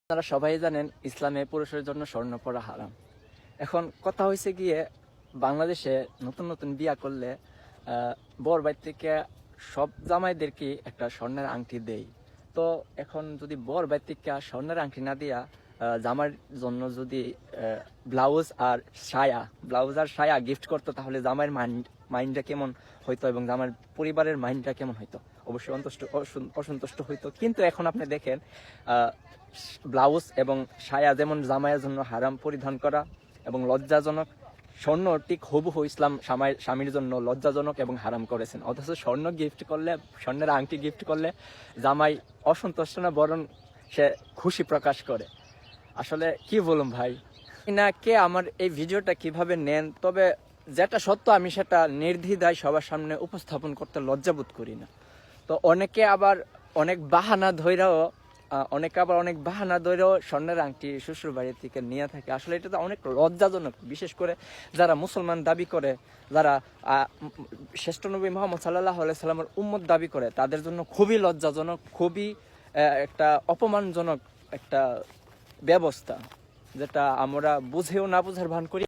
আপনারা সবাই জানেন ইসলামে পুরুষের জন্য স্বর্ণ পরা হারাম। এখন কথা হয়েছে গিয়ে বাংলাদেশে নতুন নতুন বিয়া করলে বর বাড়ি থেকে সব জামাইদেরকে একটা স্বর্ণের আংটি দেয়। তো এখন যদি বর বাড়ি থেকে স্বর্ণের আংটি না দিয়া জামার জন্য যদি ব্লাউজ আর সায়া গিফট করতো, তাহলে জামাইয়ের মাইন্ডটা কেমন হইতো এবং জামার পরিবারের মাইন্ডটা কেমন হইতো? অবশ্যই অসন্তুষ্ট হইতো। কিন্তু এখন আপনি দেখেন, ব্লাউজ এবং সায়া যেমন জামাইয়ের জন্য হারাম পরিধান করা এবং লজ্জাজনক, স্বর্ণ ঠিক হুবহু ইসলাম স্বামীর জন্য লজ্জাজনক এবং হারাম করেছেন। অথচ স্বর্ণ গিফট করলে, স্বর্ণের আংটি গিফট করলে জামাই অসন্তুষ্ট না, বরং সে খুশি প্রকাশ করে। আসলে কি বলুন ভাই, না কে আমার এই ভিডিওটা কিভাবে নেন, তবে যেটা সত্য আমি সেটা নির্দ্বিধায় সবার সামনে উপস্থাপন করতে লজ্জাবোধ করি না। তো অনেকে আবার অনেক বাহানা ধৈরেও স্বর্ণের আংটি শ্বশুর বাড়ি থেকে নিয়ে থাকে। আসলে এটা তো অনেক লজ্জাজনক, বিশেষ করে যারা মুসলমান দাবি করে, যারা শ্রেষ্ঠ নবী মুহাম্মদ সাল্লাল্লাহু আলাইহি সাল্লামের উম্মত দাবি করে, তাদের জন্য খুবই লজ্জাজনক, খুবই একটা অপমানজনক একটা ব্যবস্থা, যেটা আমরা বুঝেও না বুঝার ভান করি।